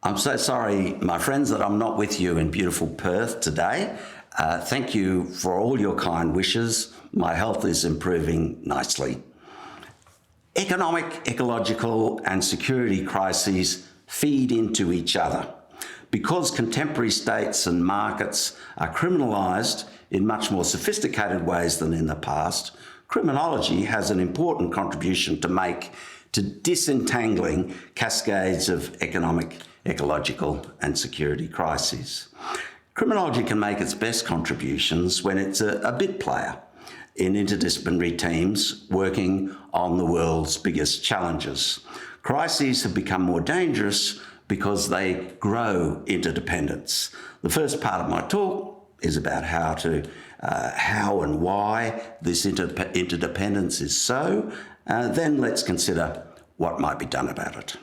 I'm so sorry, my friends, that I'm not with you in beautiful Perth today. Thank you for all your kind wishes. My health is improving nicely. Economic, ecological, and security crises feed into each other. Because contemporary states and markets are criminalised in much more sophisticated ways than in the past, criminology has an important contribution to make to disentangling cascades of economic, ecological, and security crises. Criminology can make its best contributions when it's a bit player in interdisciplinary teams working on the world's biggest challenges. Crises have become more dangerous because they grow interdependence. The first part of my talk is about how and why this interdependence is so. Then let's consider what might be done about it.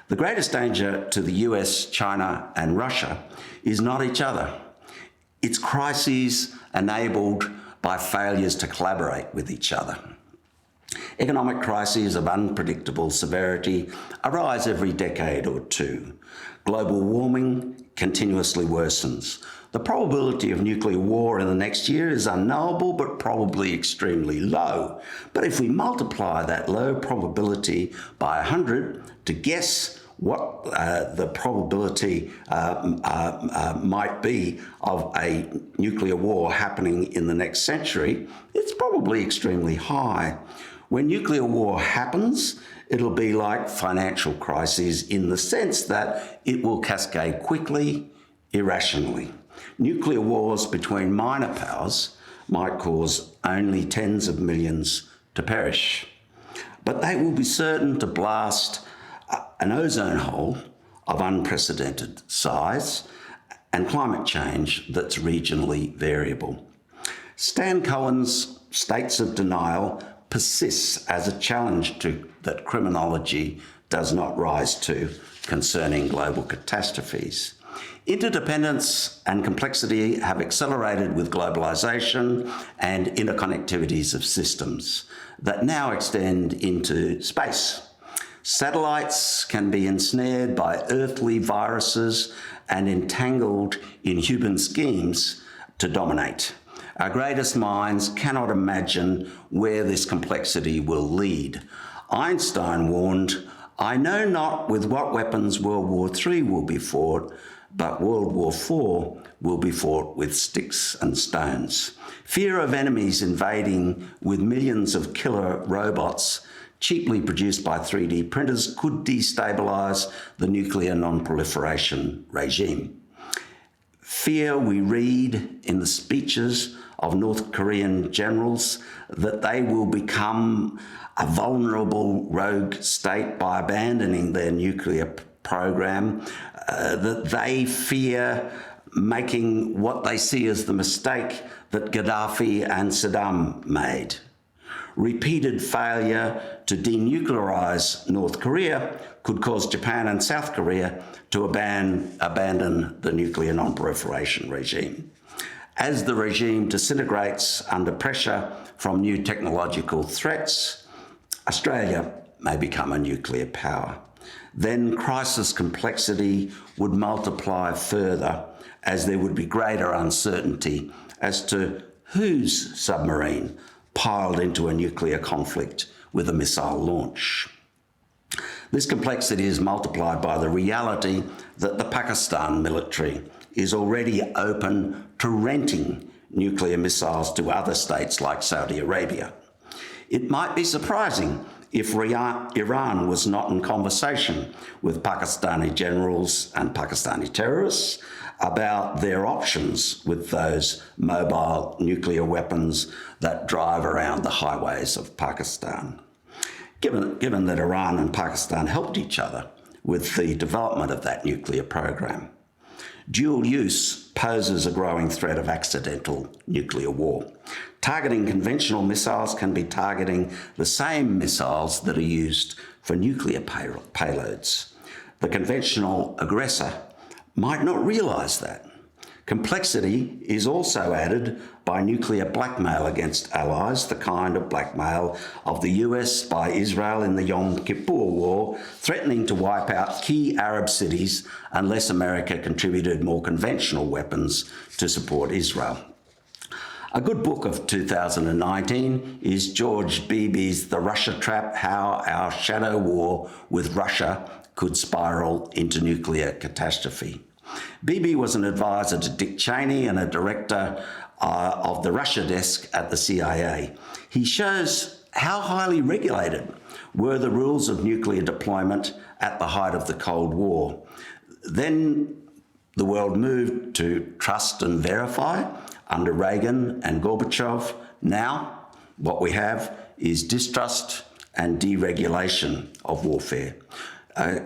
The greatest danger to the US, China, and Russia is not each other. It's crises enabled by failures to collaborate with each other. Economic crises of unpredictable severity arise every decade or two. Global warming continuously worsens. The probability of nuclear war in the next year is unknowable, but probably extremely low. But if we multiply that low probability by 100 to guess what the probability might be of a nuclear war happening in the next century, it's probably extremely high. When nuclear war happens, it'll be like financial crises in the sense that it will cascade quickly, irrationally. Nuclear wars between minor powers might cause only tens of millions to perish, but they will be certain to blast an ozone hole of unprecedented size and climate change that's regionally variable. Stan Cohen's States of Denial persists as a challenge that criminology does not rise to concerning global catastrophes. Interdependence and complexity have accelerated with globalisation and interconnectivities of systems that now extend into space. Satellites can be ensnared by earthly viruses and entangled in human schemes to dominate. Our greatest minds cannot imagine where this complexity will lead. Einstein warned, "I know not with what weapons World War III will be fought, but World War IV will be fought with sticks and stones." Fear of enemies invading with millions of killer robots cheaply produced by 3D printers could destabilise the nuclear non-proliferation regime. Fear, we read in the speeches of North Korean generals, that they will become a vulnerable rogue state by abandoning their nuclear program, that they fear making what they see as the mistake that Gaddafi and Saddam made. Repeated failure to denuclearise North Korea could cause Japan and South Korea to abandon the nuclear non-proliferation regime. As the regime disintegrates under pressure from new technological threats, Australia may become a nuclear power. Then crisis complexity would multiply further as there would be greater uncertainty as to whose submarine piled into a nuclear conflict with a missile launch. This complexity is multiplied by the reality that the Pakistan military is already open to renting nuclear missiles to other states like Saudi Arabia. It might be surprising if Iran was not in conversation with Pakistani generals and Pakistani terrorists about their options with those mobile nuclear weapons that drive around the highways of Pakistan. Given that Iran and Pakistan helped each other with the development of that nuclear program. Dual use poses a growing threat of accidental nuclear war. Targeting conventional missiles can be targeting the same missiles that are used for nuclear payloads. The conventional aggressor might not realise that. Complexity is also added by nuclear blackmail against allies, the kind of blackmail of the US by Israel in the Yom Kippur War, threatening to wipe out key Arab cities unless America contributed more conventional weapons to support Israel. A good book of 2019 is George Beebe's The Russia Trap: How Our Shadow War with Russia Could Spiral into Nuclear Catastrophe. Beebe was an advisor to Dick Cheney and a director of the Russia desk at the CIA. He shows how highly regulated were the rules of nuclear deployment at the height of the Cold War. Then the world moved to trust and verify under Reagan and Gorbachev. Now, what we have is distrust and deregulation of warfare.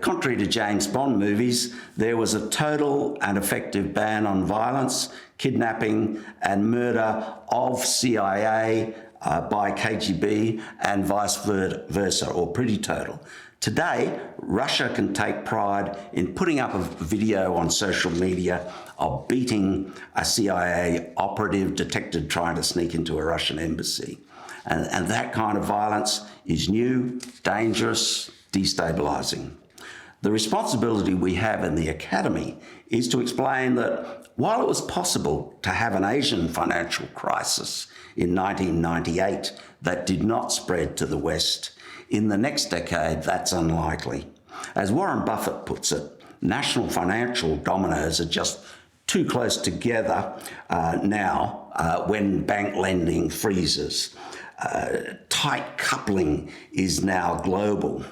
Contrary to James Bond movies, there was a total and effective ban on violence, kidnapping and murder of CIA by KGB and vice versa, or pretty total. Today, Russia can take pride in putting up a video on social media of beating a CIA operative detected trying to sneak into a Russian embassy. And that kind of violence is new, dangerous, destabilising. The responsibility we have in the Academy is to explain that while it was possible to have an Asian financial crisis in 1998 that did not spread to the West, in the next decade that's unlikely. As Warren Buffett puts it, national financial dominoes are just too close together now when bank lending freezes. Tight coupling is now global.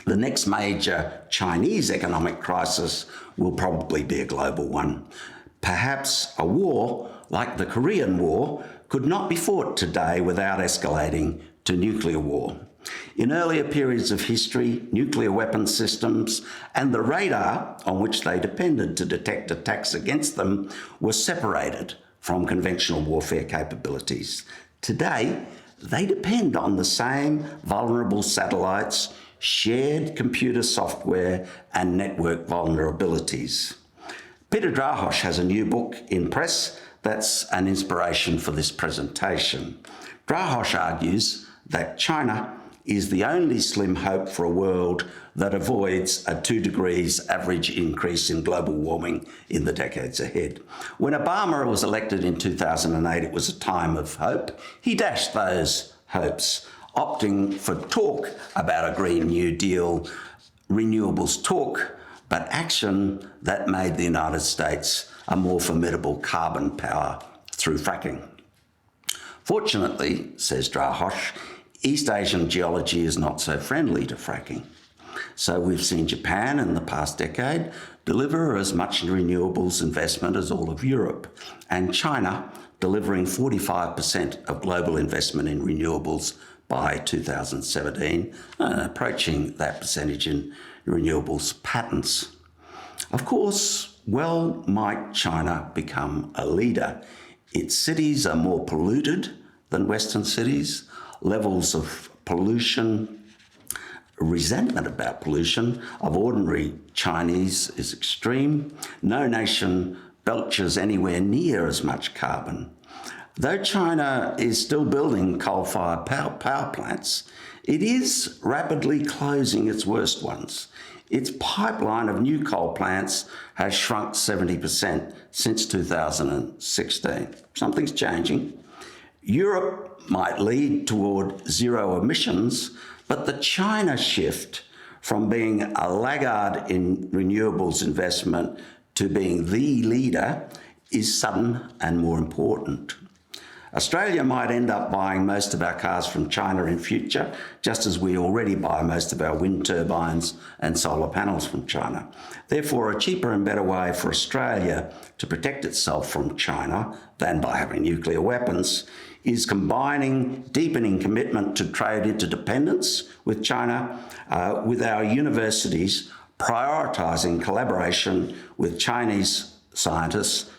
The next major Chinese economic crisis will probably be a global one. Perhaps a war like the Korean War could not be fought today without escalating to nuclear war. In earlier periods of history, nuclear weapon systems and the radar on which they depended to detect attacks against them were separated from conventional warfare capabilities. Today, they depend on the same vulnerable satellites, shared computer software and network vulnerabilities. Peter Drahosh has a new book in press that's an inspiration for this presentation. Drahosh argues that China is the only slim hope for a world that avoids a 2 degrees average increase in global warming in the decades ahead. When Obama was elected in 2008, it was a time of hope. He dashed those hopes, opting for talk about a Green New Deal, renewables talk, but action that made the United States a more formidable carbon power through fracking. Fortunately, says Drahosh, East Asian geology is not so friendly to fracking. So we've seen Japan in the past decade deliver as much renewables investment as all of Europe, and China delivering 45% of global investment in renewables by 2017, approaching that percentage in renewables patents. Of course, well might China become a leader. Its cities are more polluted than Western cities. Levels of pollution, resentment about pollution of ordinary Chinese is extreme. No nation belches anywhere near as much carbon. Though China is still building coal-fired power plants, it is rapidly closing its worst ones. Its pipeline of new coal plants has shrunk 70% since 2016. Something's changing. Europe might lead toward zero emissions, but the China shift from being a laggard in renewables investment to being the leader is sudden and more important. Australia might end up buying most of our cars from China in future, just as we already buy most of our wind turbines and solar panels from China. Therefore, a cheaper and better way for Australia to protect itself from China than by having nuclear weapons is combining deepening commitment to trade interdependence with China, with our universities prioritising collaboration with Chinese scientists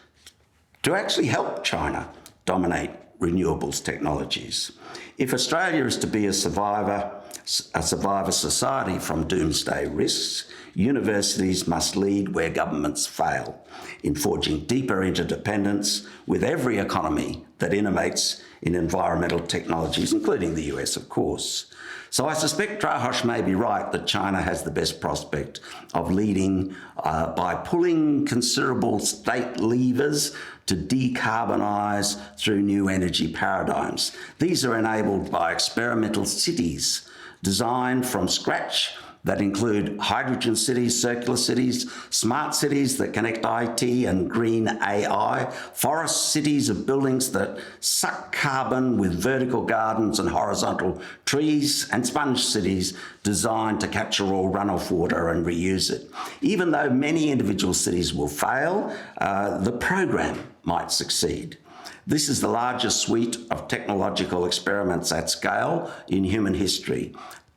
to actually help China dominate renewables technologies. If Australia is to be a survivor society from doomsday risks, universities must lead where governments fail, in forging deeper interdependence with every economy that innovates in environmental technologies, including the US, of course. So I suspect Drahosh may be right that China has the best prospect of leading by pulling considerable state levers to decarbonise through new energy paradigms. These are enabled by experimental cities designed from scratch that include hydrogen cities, circular cities, smart cities that connect IT and green AI, forest cities of buildings that suck carbon with vertical gardens and horizontal trees, and sponge cities designed to capture all runoff water and reuse it. Even though many individual cities will fail, the program might succeed. This is the largest suite of technological experiments at scale in human history.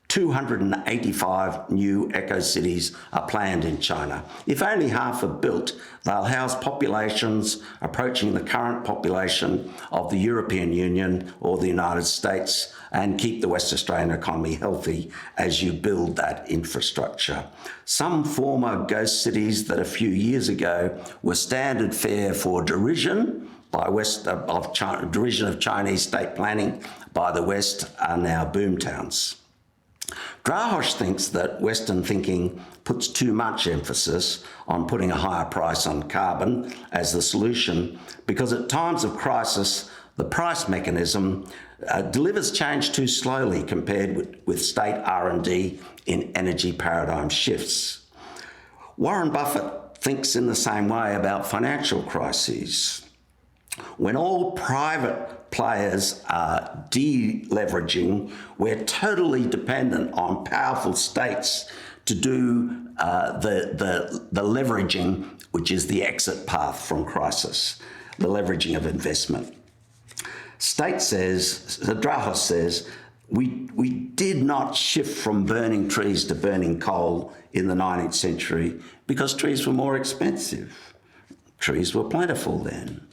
285 new eco-cities are planned in China. If only half are built, they'll house populations approaching the current population of the European Union or the United States and keep the West Australian economy healthy as you build that infrastructure. Some former ghost cities that a few years ago were standard fare for derision of Chinese state planning by the West are now boomtowns. Drahosh thinks that Western thinking puts too much emphasis on putting a higher price on carbon as the solution because at times of crisis, the price mechanism delivers change too slowly compared with state R&D in energy paradigm shifts. Warren Buffett thinks in the same way about financial crises. When all private players are deleveraging, we're totally dependent on powerful states to do the leveraging, which is the exit path from crisis, the leveraging of investment. Drahosh says, we did not shift from burning trees to burning coal in the 19th century because trees were more expensive. Trees were plentiful then.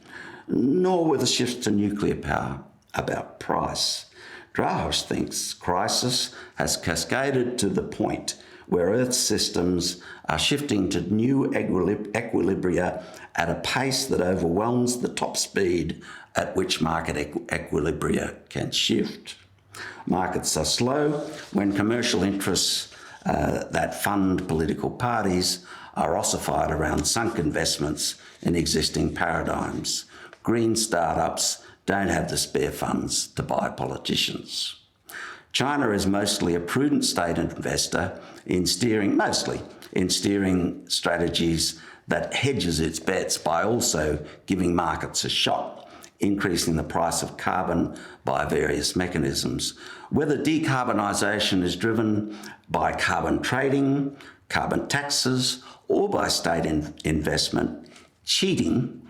Nor were the shifts to nuclear power about price. Drahosh thinks crisis has cascaded to the point where Earth's systems are shifting to new equilibria at a pace that overwhelms the top speed at which market equilibria can shift. Markets are slow when commercial interests that fund political parties are ossified around sunk investments in existing paradigms. Green startups don't have the spare funds to buy politicians. China is mostly a prudent state investor in steering strategies that hedges its bets by also giving markets a shot, increasing the price of carbon by various mechanisms. Whether decarbonisation is driven by carbon trading, carbon taxes, or by state investment, cheating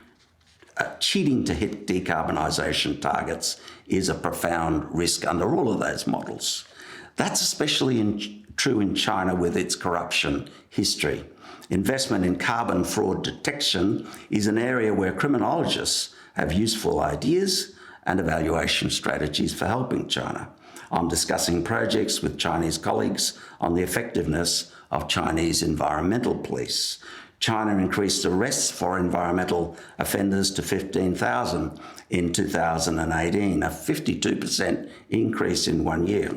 to hit decarbonisation targets is a profound risk under all of those models. That's especially true in China with its corruption history. Investment in carbon fraud detection is an area where criminologists have useful ideas and evaluation strategies for helping China. I'm discussing projects with Chinese colleagues on the effectiveness of Chinese environmental police. China increased arrests for environmental offenders to 15,000 in 2018, a 52% increase in 1 year.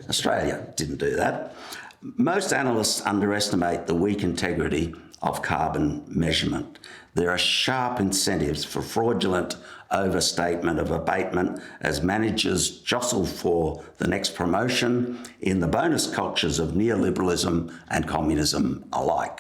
Australia didn't do that. Most analysts underestimate the weak integrity of carbon measurement. There are sharp incentives for fraudulent overstatement of abatement as managers jostle for the next promotion in the bonus cultures of neoliberalism and communism alike.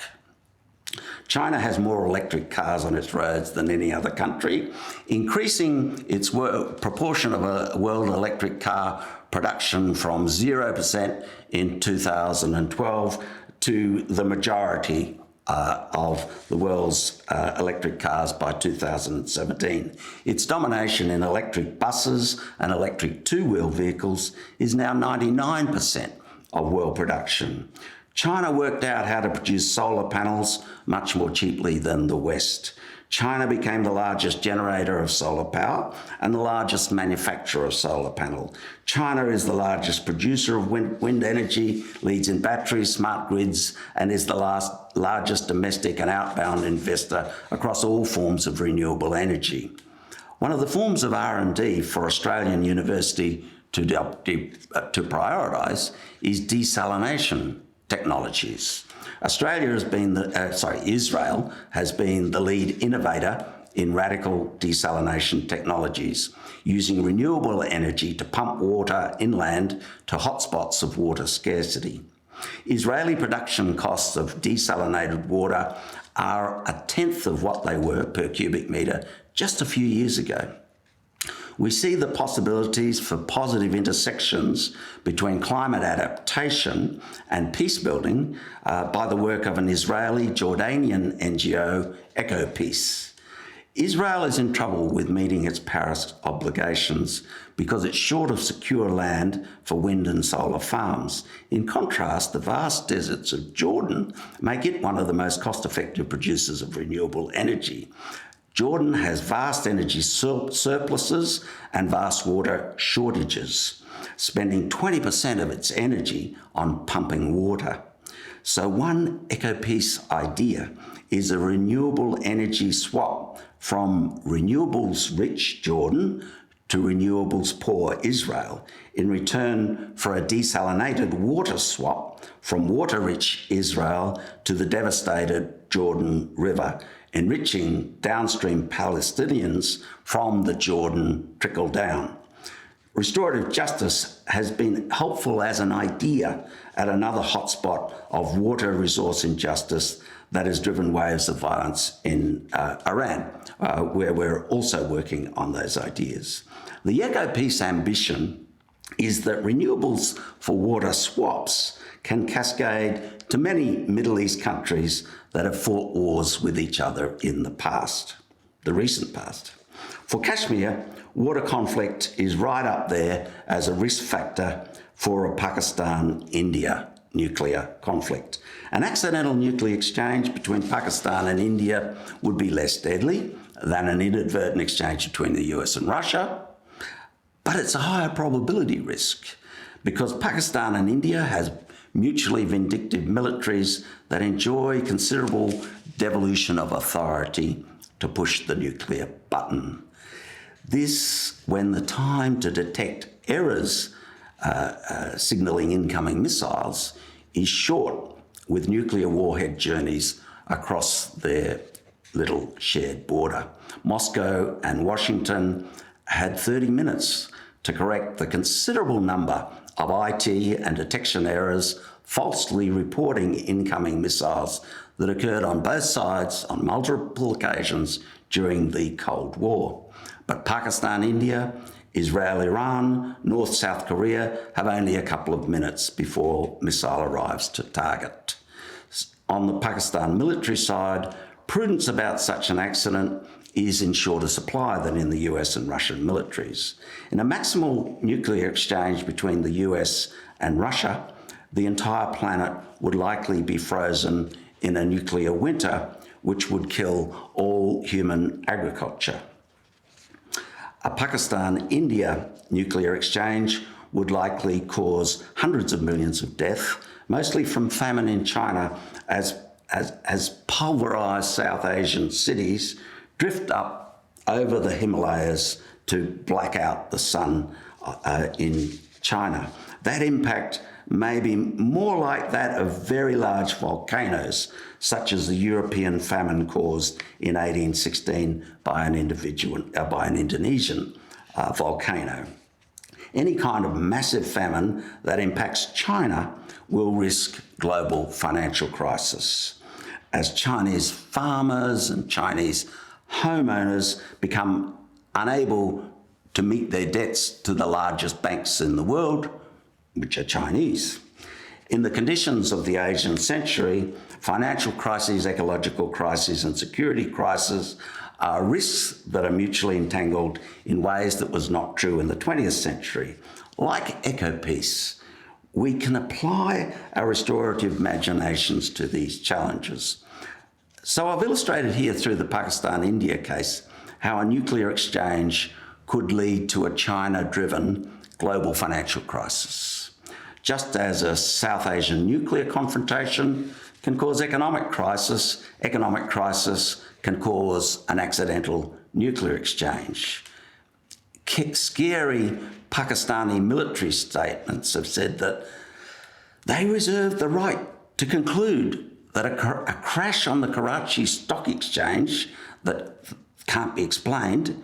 China has more electric cars on its roads than any other country, increasing its proportion of a world electric car production from 0% in 2012 to the majority of the world's electric cars by 2017. Its domination in electric buses and electric two-wheel vehicles is now 99% of world production. China worked out how to produce solar panels much more cheaply than the West. China became the largest generator of solar power and the largest manufacturer of solar panels. China is the largest producer of wind energy, leads in batteries, smart grids, and is the largest domestic and outbound investor across all forms of renewable energy. One of the forms of R&D for Australian university to prioritise is desalination technologies. Israel has been the lead innovator in radical desalination technologies, using renewable energy to pump water inland to hotspots of water scarcity. Israeli production costs of desalinated water are a tenth of what they were per cubic metre just a few years ago. We see the possibilities for positive intersections between climate adaptation and peace building by the work of an Israeli-Jordanian NGO, EcoPeace. Israel is in trouble with meeting its Paris obligations because it's short of secure land for wind and solar farms. In contrast, the vast deserts of Jordan make it one of the most cost-effective producers of renewable energy. Jordan has vast energy surpluses and vast water shortages, spending 20% of its energy on pumping water. So one EcoPeace idea is a renewable energy swap from renewables-rich Jordan to renewables-poor Israel in return for a desalinated water swap from water-rich Israel to the devastated Jordan River, enriching downstream Palestinians from the Jordan trickle down. Restorative justice has been helpful as an idea at another hotspot of water resource injustice that has driven waves of violence in Iran, where we're also working on those ideas. The EcoPeace ambition is that renewables for water swaps can cascade to many Middle East countries that have fought wars with each other in the past, the recent past. For Kashmir, water conflict is right up there as a risk factor for a Pakistan-India nuclear conflict. An accidental nuclear exchange between Pakistan and India would be less deadly than an inadvertent exchange between the US and Russia, but it's a higher probability risk because Pakistan and India has mutually vindictive militaries that enjoy considerable devolution of authority to push the nuclear button. This, when the time to detect errors signalling incoming missiles is short, with nuclear warhead journeys across their little shared border. Moscow and Washington had 30 minutes to correct the considerable number of IT and detection errors, falsely reporting incoming missiles that occurred on both sides on multiple occasions during the Cold War. But Pakistan, India, Israel, Iran, North South Korea have only a couple of minutes before missile arrives to target. On the Pakistan military side, prudence about such an accident is in shorter supply than in the US and Russian militaries. In a maximal nuclear exchange between the US and Russia, the entire planet would likely be frozen in a nuclear winter, which would kill all human agriculture. A Pakistan-India nuclear exchange would likely cause hundreds of millions of deaths, mostly from famine in China, as pulverized South Asian cities drift up over the Himalayas to black out the sun in China. That impact may be more like that of very large volcanoes, such as the European famine caused in 1816 by an Indonesian volcano. Any kind of massive famine that impacts China will risk global financial crisis, as Chinese farmers and Chinese homeowners become unable to meet their debts to the largest banks in the world, which are Chinese. In the conditions of the Asian century, financial crises, ecological crises, and security crises are risks that are mutually entangled in ways that was not true in the 20th century. Like EcoPeace, we can apply our restorative imaginations to these challenges. So I've illustrated here through the Pakistan-India case how a nuclear exchange could lead to a China-driven global financial crisis. Just as a South Asian nuclear confrontation can cause economic crisis can cause an accidental nuclear exchange. Scary Pakistani military statements have said that they reserve the right to conclude that a crash on the Karachi Stock Exchange that can't be explained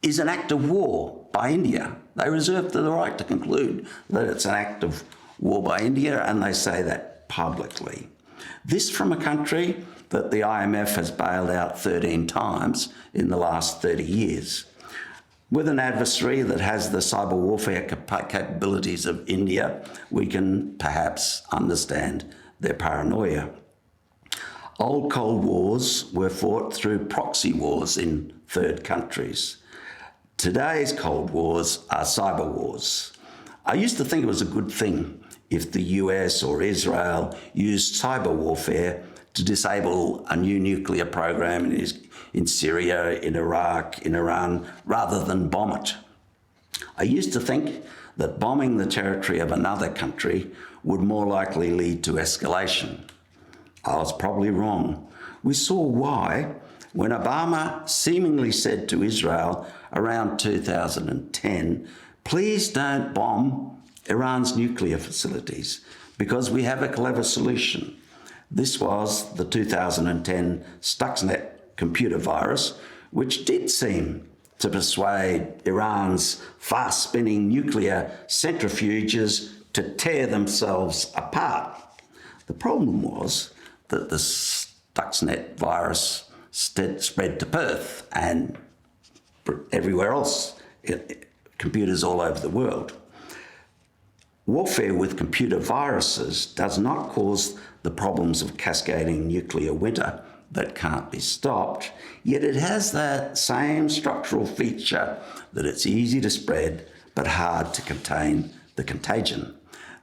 is an act of war by India. They reserve the right to conclude that it's an act of war by India, and they say that publicly. This from a country that the IMF has bailed out 13 times in the last 30 years. With an adversary that has the cyber warfare capabilities of India, we can perhaps understand their paranoia. Old Cold Wars were fought through proxy wars in third countries. Today's Cold Wars are cyber wars. I used to think it was a good thing if the US or Israel used cyber warfare to disable a new nuclear program in Syria, in Iraq, in Iran, rather than bomb it. I used to think that bombing the territory of another country would more likely lead to escalation. I was probably wrong. We saw why when Obama seemingly said to Israel around 2010, please don't bomb Iran's nuclear facilities because we have a clever solution. This was the 2010 Stuxnet computer virus, which did seem to persuade Iran's fast-spinning nuclear centrifuges to tear themselves apart. The problem was that the Stuxnet virus spread to Perth and everywhere else, computers all over the world. Warfare with computer viruses does not cause the problems of cascading nuclear winter that can't be stopped, yet it has that same structural feature that it's easy to spread but hard to contain the contagion.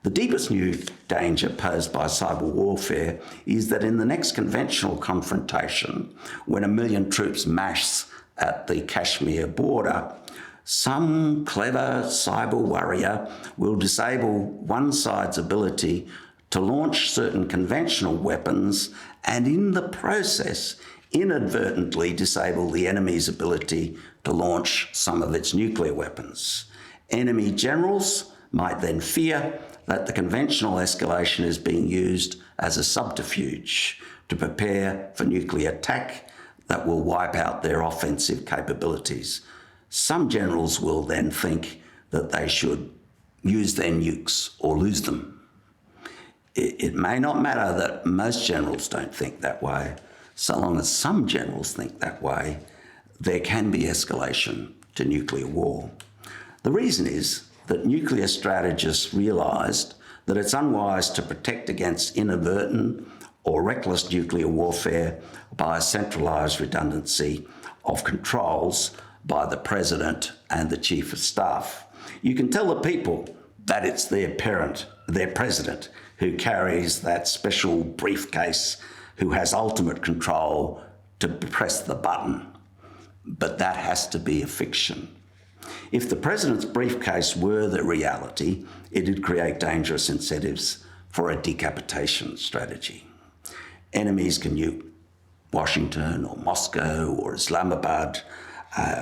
The deepest new danger posed by cyber warfare is that in the next conventional confrontation, when 1 million troops mass at the Kashmir border, some clever cyber warrior will disable one side's ability to launch certain conventional weapons and in the process inadvertently disable the enemy's ability to launch some of its nuclear weapons. Enemy generals might then fear that the conventional escalation is being used as a subterfuge to prepare for nuclear attack that will wipe out their offensive capabilities. Some generals will then think that they should use their nukes or lose them. It may not matter that most generals don't think that way. So long as some generals think that way, there can be escalation to nuclear war. The reason is that nuclear strategists realised that it's unwise to protect against inadvertent or reckless nuclear warfare by a centralised redundancy of controls by the President and the Chief of Staff. You can tell the people that it's their President, who carries that special briefcase, who has ultimate control to press the button. But that has to be a fiction. If the President's briefcase were the reality, it'd create dangerous incentives for a decapitation strategy. Enemies can use Washington or Moscow or Islamabad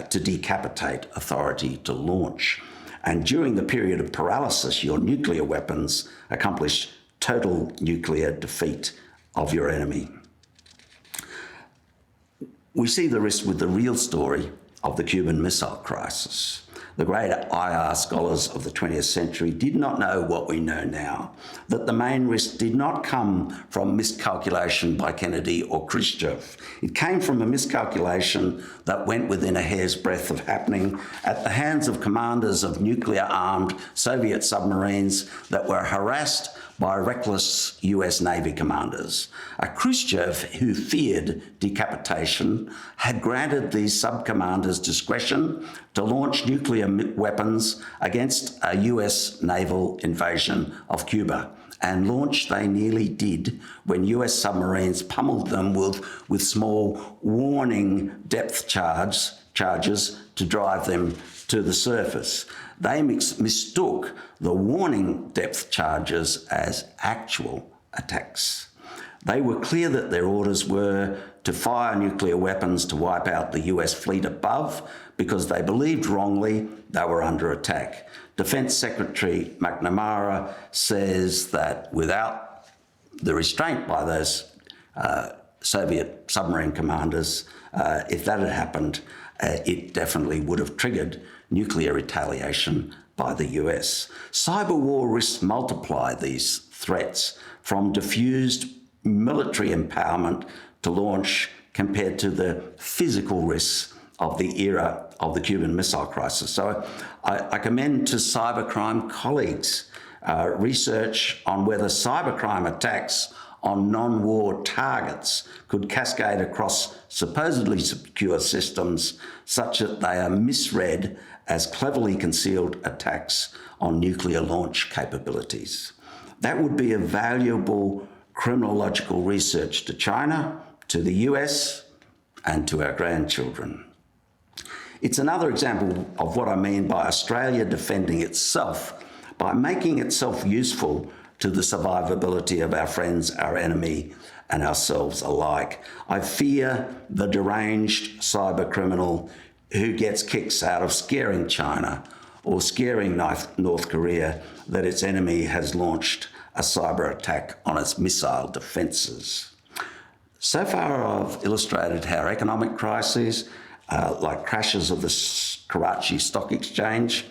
to decapitate authority to launch. And during the period of paralysis, your nuclear weapons accomplish total nuclear defeat of your enemy. We see the risk with the real story of the Cuban Missile Crisis. The great IR scholars of the 20th century did not know what we know now, that the main risk did not come from miscalculation by Kennedy or Khrushchev. It came from a miscalculation that went within a hair's breadth of happening at the hands of commanders of nuclear-armed Soviet submarines that were harassed by reckless US Navy commanders. A Khrushchev who feared decapitation had granted these sub-commanders discretion to launch nuclear weapons against a US naval invasion of Cuba. and launch they nearly did when US submarines pummeled them with small warning depth charges to drive them to the surface. They mistook the warning depth charges as actual attacks. They were clear that their orders were to fire nuclear weapons to wipe out the US fleet above because they believed wrongly they were under attack. Defence Secretary McNamara says that without the restraint by those Soviet submarine commanders, if that had happened, it definitely would have triggered nuclear retaliation by the US. Cyber war risks multiply these threats from diffused military empowerment to launch compared to the physical risks of the era of the Cuban Missile Crisis. So I commend to cybercrime colleagues research on whether cybercrime attacks on non-war targets could cascade across supposedly secure systems such that they are misread as cleverly concealed attacks on nuclear launch capabilities. That would be a valuable criminological research to China, to the US, and to our grandchildren. It's another example of what I mean by Australia defending itself by making itself useful to the survivability of our friends, our enemy, and ourselves alike. I fear the deranged cyber criminal who gets kicks out of scaring China or scaring North Korea that its enemy has launched a cyber attack on its missile defences. So far, I've illustrated how economic crises, like crashes of the Karachi Stock Exchange,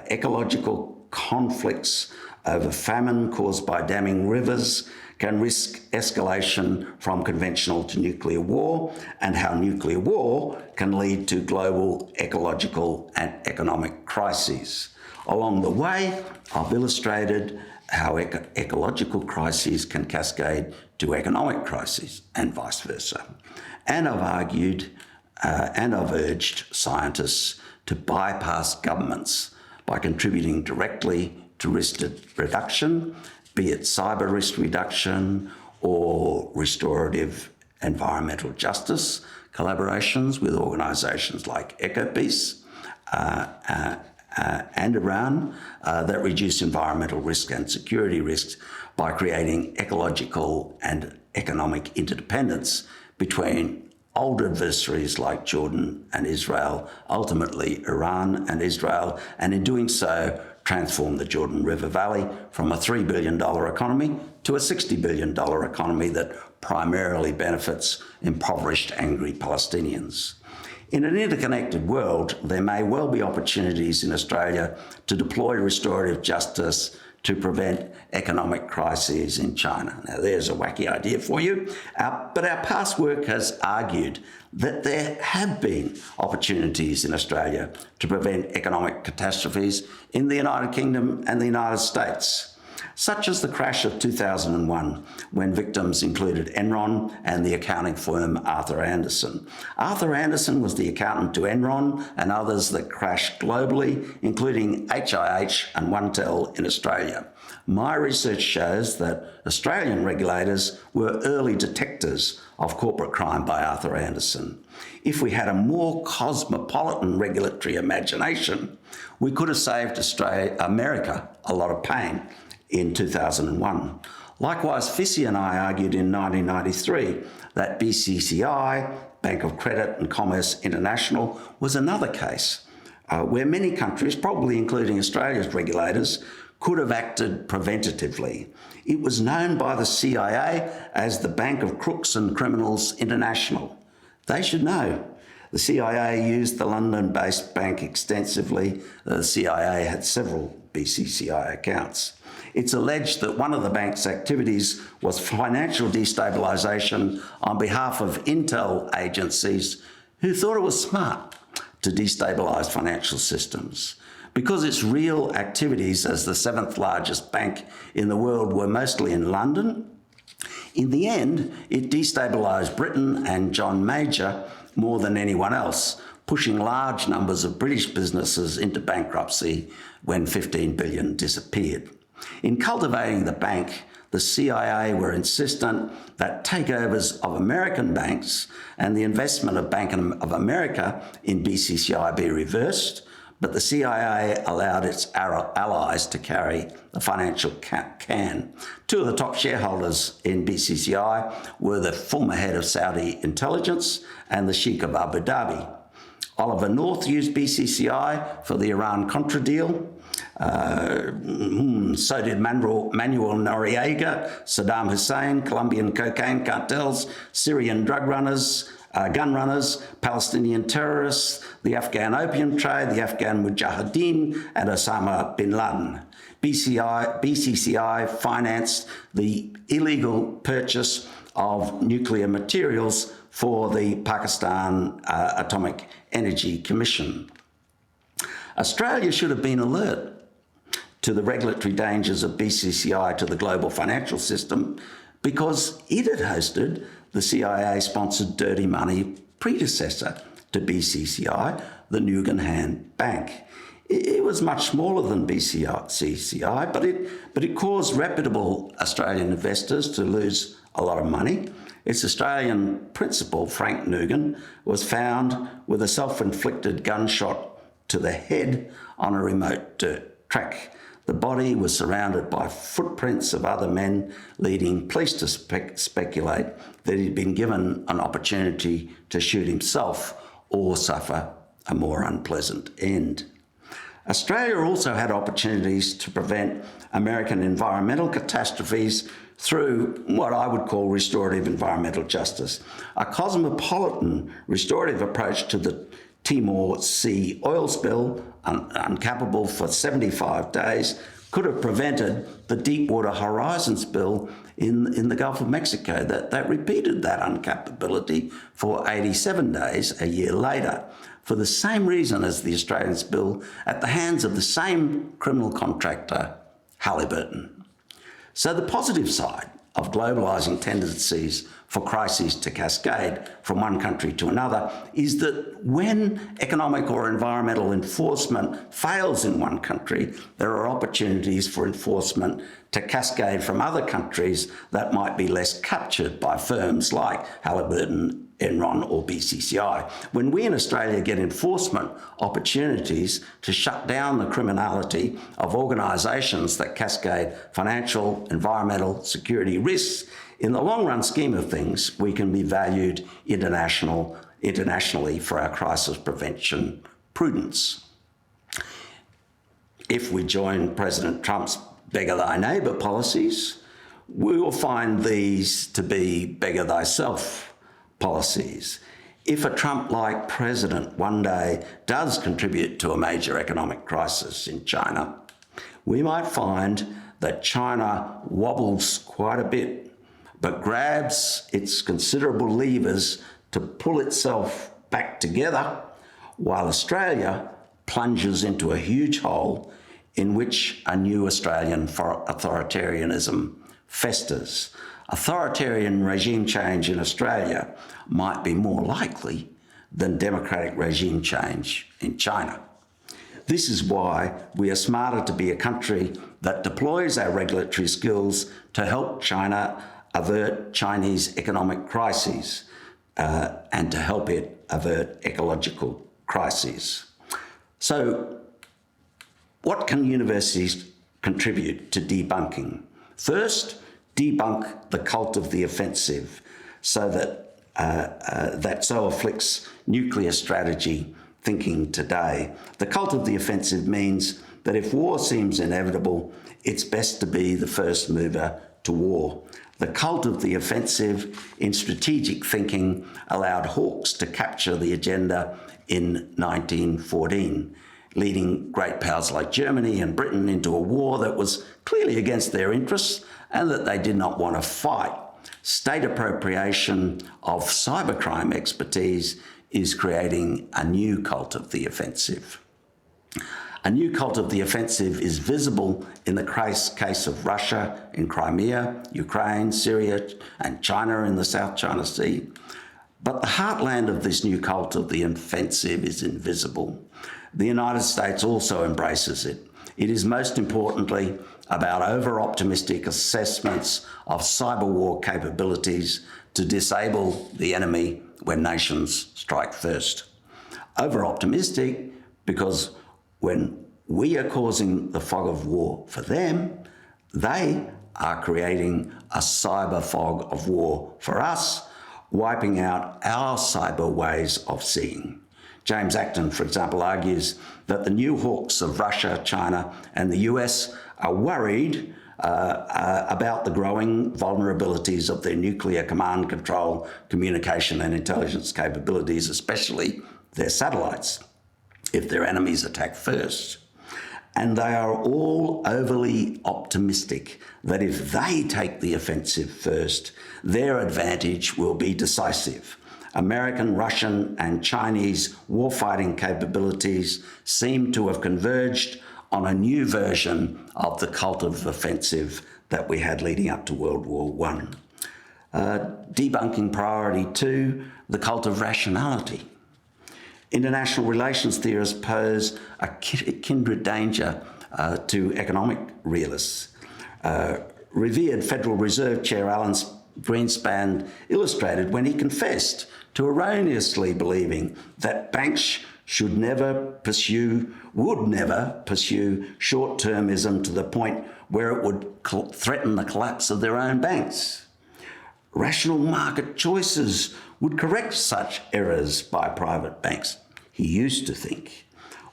ecological conflicts over famine caused by damming rivers can risk escalation from conventional to nuclear war, and how nuclear war can lead to global ecological and economic crises. Along the way, I've illustrated how ecological crises can cascade to economic crises and vice versa. And I've argued and I've urged scientists to bypass governments by contributing directly to risk reduction, be it cyber risk reduction or restorative environmental justice collaborations with organisations like EcoPeace and Iran that reduce environmental risk and security risks by creating ecological and economic interdependence between old adversaries like Jordan and Israel, ultimately Iran and Israel, and in doing so, transform the Jordan River Valley from a $3 billion economy to a $60 billion economy that primarily benefits impoverished, angry Palestinians. In an interconnected world, there may well be opportunities in Australia to deploy restorative justice to prevent economic crises in China. Now, there's a wacky idea for you, but our past work has argued that there have been opportunities in Australia to prevent economic catastrophes in the United Kingdom and the United States, such as the crash of 2001, when victims included Enron and the accounting firm Arthur Andersen. Arthur Andersen was the accountant to Enron and others that crashed globally, including HIH and OneTel in Australia. My research shows that Australian regulators were early detectors of corporate crime by Arthur Andersen. If we had a more cosmopolitan regulatory imagination, we could have saved America a lot of pain in 2001. Likewise, Fissy and I argued in 1993 that BCCI, Bank of Credit and Commerce International, was another case where many countries, probably including Australia's regulators, could have acted preventatively. It was known by the CIA as the Bank of Crooks and Criminals International. They should know. The CIA used the London-based bank extensively. The CIA had several BCCI accounts. It's alleged that one of the bank's activities was financial destabilisation on behalf of intel agencies who thought it was smart to destabilise financial systems. Because its real activities as the seventh largest bank in the world were mostly in London, in the end, it destabilised Britain and John Major more than anyone else, pushing large numbers of British businesses into bankruptcy when $15 billion disappeared. In cultivating the bank, the CIA were insistent that takeovers of American banks and the investment of Bank of America in BCCI be reversed, but the CIA allowed its allies to carry the financial can. Two of the top shareholders in BCCI were the former head of Saudi intelligence and the Sheikh of Abu Dhabi. Oliver North used BCCI for the Iran-Contra deal. So did Manuel Noriega, Saddam Hussein, Colombian cocaine cartels, Syrian drug runners, gun runners, Palestinian terrorists, the Afghan opium trade, the Afghan Mujahideen, and Osama bin Laden. BCCI financed the illegal purchase of nuclear materials for the Pakistan Atomic Energy Commission. Australia should have been alert to the regulatory dangers of BCCI to the global financial system because it had hosted the CIA-sponsored dirty money predecessor to BCCI, the Nugan Bank. It was much smaller than BCCI, but it caused reputable Australian investors to lose a lot of money. Its Australian principal, Frank Nugan, was found with a self-inflicted gunshot to the head on a remote dirt track. The body was surrounded by footprints of other men, leading police to speculate that he'd been given an opportunity to shoot himself or suffer a more unpleasant end. Australia also had opportunities to prevent American environmental catastrophes through what I would call restorative environmental justice, a cosmopolitan restorative approach to the Timor Sea oil spill, uncapable for 75 days, could have prevented the Deepwater Horizon spill in the Gulf of Mexico that repeated that uncapability for 87 days a year later, for the same reason as the Australian spill at the hands of the same criminal contractor, Halliburton. So the positive side of globalising tendencies for crises to cascade from one country to another is that when economic or environmental enforcement fails in one country, there are opportunities for enforcement to cascade from other countries that might be less captured by firms like Halliburton, Enron or BCCI. When we in Australia get enforcement opportunities to shut down the criminality of organisations that cascade financial, environmental, security risks, in the long run scheme of things, we can be valued internationally for our crisis prevention prudence. If we join President Trump's beggar thy neighbour policies, we will find these to be beggar thyself policies. If a Trump-like president one day does contribute to a major economic crisis in China, we might find that China wobbles quite a bit, but grabs its considerable levers to pull itself back together, while Australia plunges into a huge hole in which a new Australian authoritarianism festers. Authoritarian regime change in Australia might be more likely than democratic regime change in China. This is why we are smarter to be a country that deploys our regulatory skills to help China avert Chinese economic crises and to help it avert ecological crises. So, what can universities contribute to debunking? First, debunk the cult of the offensive so that so afflicts nuclear strategy thinking today. The cult of the offensive means that if war seems inevitable, it's best to be the first mover to war. The cult of the offensive in strategic thinking allowed hawks to capture the agenda in 1914, leading great powers like Germany and Britain into a war that was clearly against their interests and that they did not want to fight. State appropriation of cybercrime expertise is creating a new cult of the offensive. A new cult of the offensive is visible in the case of Russia in Crimea, Ukraine, Syria, and China in the South China Sea. But the heartland of this new cult of the offensive is invisible. The United States also embraces it. It is most importantly about over-optimistic assessments of cyberwar capabilities to disable the enemy when nations strike first. Over-optimistic because when we are causing the fog of war for them, they are creating a cyber fog of war for us, wiping out our cyber ways of seeing. James Acton, for example, argues that the new hawks of Russia, China, and the US are worried about the growing vulnerabilities of their nuclear command, control, communication, and intelligence capabilities, especially their satellites, if their enemies attack first. And they are all overly optimistic that if they take the offensive first, their advantage will be decisive. American, Russian, and Chinese warfighting capabilities seem to have converged on a new version of the cult of offensive that we had leading up to World War I. Debunking priority 2, the cult of rationality. International relations theorists pose a kindred danger to economic realists. Revered Federal Reserve Chair Alan Greenspan illustrated when he confessed to erroneously believing that banks would never pursue short-termism to the point where it would threaten the collapse of their own banks. Rational market choices would correct such errors by private banks, he used to think.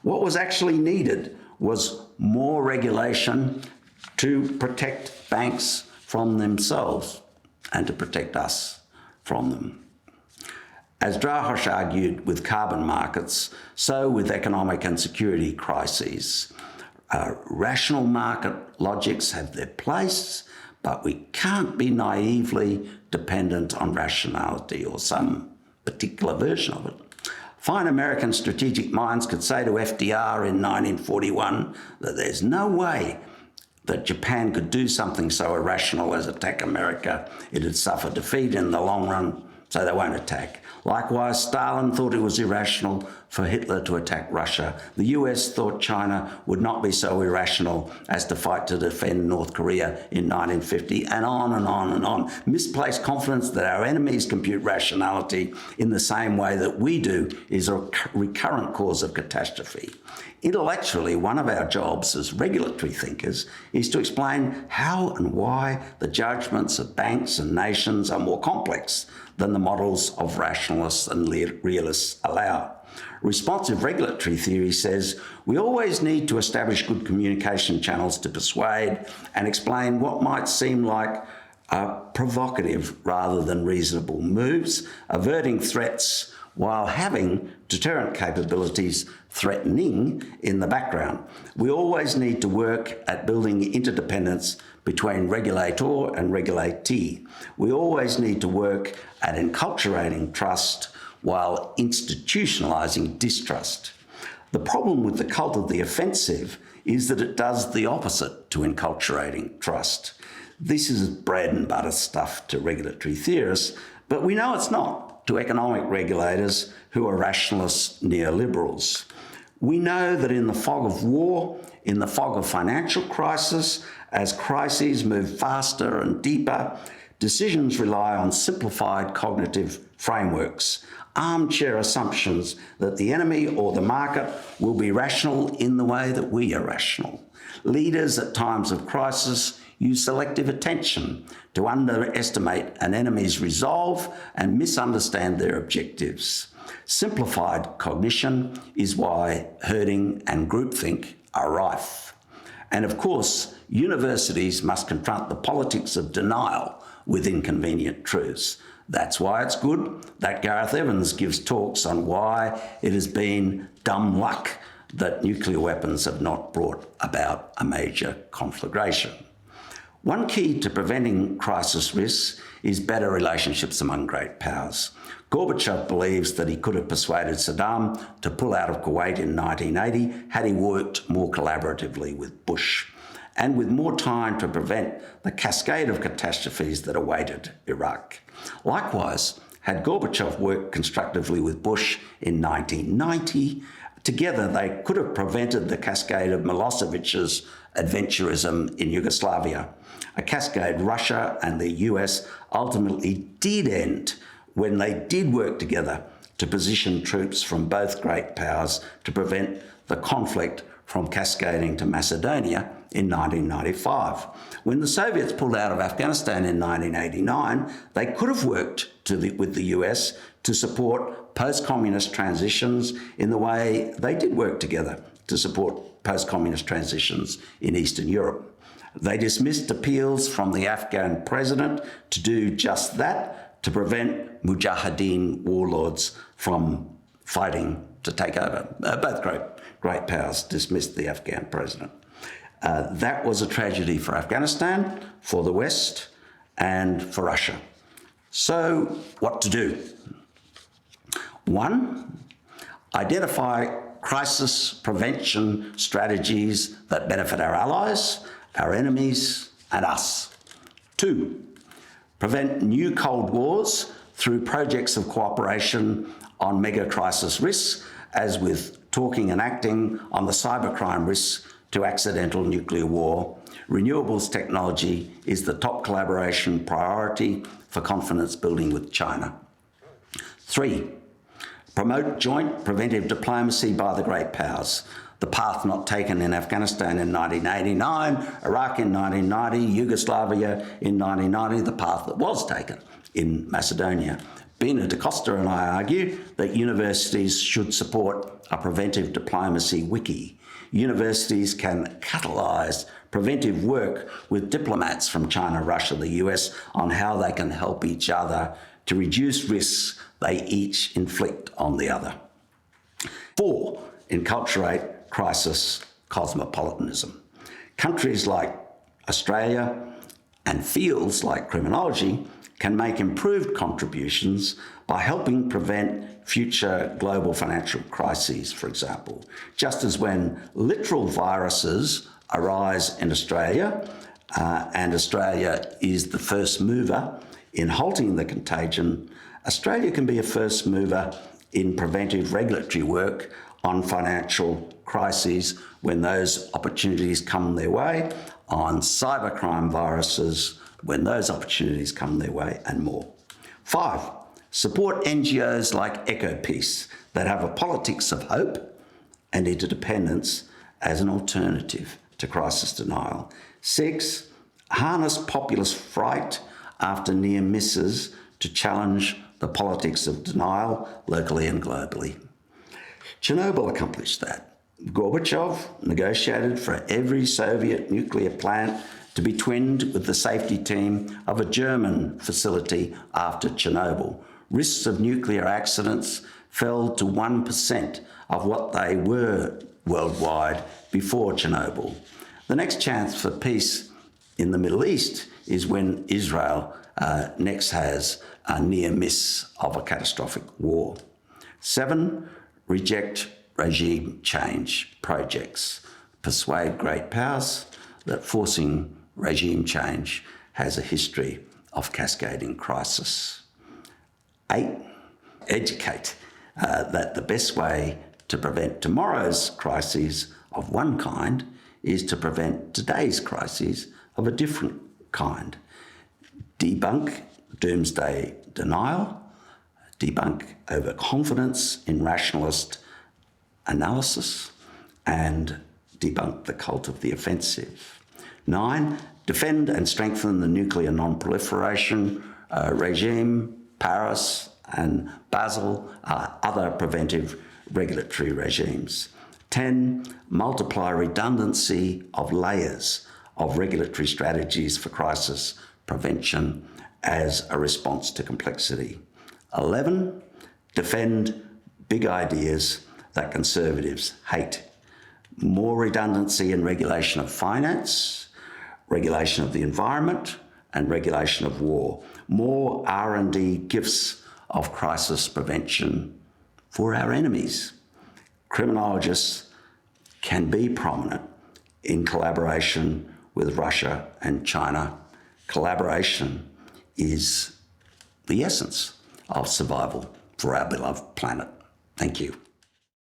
What was actually needed was more regulation to protect banks from themselves and to protect us from them. As Drahosh argued with carbon markets, so with economic and security crises. Rational market logics have their place, but we can't be naively dependent on rationality or some particular version of it. Fine American strategic minds could say to FDR in 1941 that there's no way that Japan could do something so irrational as attack America. It'd suffer defeat in the long run, so they won't attack. Likewise, Stalin thought it was irrational for Hitler to attack Russia. The US thought China would not be so irrational as to fight to defend North Korea in 1950, and on and on and on. Misplaced confidence that our enemies compute rationality in the same way that we do is a recurrent cause of catastrophe. Intellectually, one of our jobs as regulatory thinkers is to explain how and why the judgments of banks and nations are more complex than the models of rationalists and realists allow. Responsive regulatory theory says we always need to establish good communication channels to persuade and explain what might seem like provocative rather than reasonable moves, averting threats while having deterrent capabilities threatening in the background. We always need to work at building interdependence between regulator and regulatee. We always need to work at enculturating trust while institutionalising distrust. The problem with the cult of the offensive is that it does the opposite to enculturating trust. This is bread and butter stuff to regulatory theorists, but we know it's not to economic regulators who are rationalist neoliberals. We know that in the fog of war, in the fog of financial crisis, as crises move faster and deeper, decisions rely on simplified cognitive frameworks, armchair assumptions that the enemy or the market will be rational in the way that we are rational. Leaders at times of crisis use selective attention to underestimate an enemy's resolve and misunderstand their objectives. Simplified cognition is why herding and groupthink are rife. And of course, universities must confront the politics of denial with inconvenient truths. That's why it's good that Gareth Evans gives talks on why it has been dumb luck that nuclear weapons have not brought about a major conflagration. One key to preventing crisis risks is better relationships among great powers. Gorbachev believes that he could have persuaded Saddam to pull out of Kuwait in 1980 had he worked more collaboratively with Bush, and with more time to prevent the cascade of catastrophes that awaited Iraq. Likewise, had Gorbachev worked constructively with Bush in 1990, together they could have prevented the cascade of Milosevic's adventurism in Yugoslavia, a cascade Russia and the US ultimately did end when they did work together to position troops from both great powers to prevent the conflict from cascading to Macedonia in 1995. When the Soviets pulled out of Afghanistan in 1989, they could have worked with the US to support post-communist transitions in the way they did work together to support post-communist transitions in Eastern Europe. They dismissed appeals from the Afghan president to do just that, to prevent Mujahideen warlords from fighting to take over. Both great powers dismissed the Afghan president. That was a tragedy for Afghanistan, for the West, and for Russia. So, what to do? 1, identify crisis prevention strategies that benefit our allies, our enemies, and us. 2, prevent new Cold Wars through projects of cooperation on mega crisis risks, as with talking and acting on the cybercrime risks to accidental nuclear war. Renewables technology is the top collaboration priority for confidence building with China. 3, promote joint preventive diplomacy by the great powers. The path not taken in Afghanistan in 1989, Iraq in 1990, Yugoslavia in 1990, the path that was taken in Macedonia. Bina da Costa and I argue that universities should support a preventive diplomacy wiki. Universities can catalyse preventive work with diplomats from China, Russia, the US on how they can help each other to reduce risks they each inflict on the other. 4, enculturate crisis cosmopolitanism. Countries like Australia and fields like criminology can make improved contributions by helping prevent future global financial crises, for example. Just as when literal viruses arise in Australia, and Australia is the first mover in halting the contagion, Australia can be a first mover in preventive regulatory work on financial crises when those opportunities come their way, on cybercrime viruses when those opportunities come their way, and more. 5, support NGOs like EcoPeace that have a politics of hope and interdependence as an alternative to crisis denial. 6, harness populist fright after near misses to challenge the politics of denial locally and globally. Chernobyl accomplished that. Gorbachev negotiated for every Soviet nuclear plant to be twinned with the safety team of a German facility after Chernobyl. Risks of nuclear accidents fell to 1% of what they were worldwide before Chernobyl. The next chance for peace in the Middle East is when Israel next has a near miss of a catastrophic war. 7, reject regime change projects. Persuade great powers that forcing regime change has a history of cascading crisis. 8, educate that the best way to prevent tomorrow's crises of one kind is to prevent today's crises of a different kind. Debunk doomsday denial, debunk overconfidence in rationalist analysis, and debunk the cult of the offensive. 9, defend and strengthen the nuclear non-proliferation regime. Paris and Basel are other preventive regulatory regimes. 10, multiply redundancy of layers of regulatory strategies for crisis prevention as a response to complexity. 11, defend big ideas that conservatives hate. More redundancy in regulation of finance, regulation of the environment, and regulation of war. More R&D gifts of crisis prevention for our enemies. Criminologists can be prominent in collaboration with Russia and China. Collaboration is the essence of survival for our beloved planet. Thank you.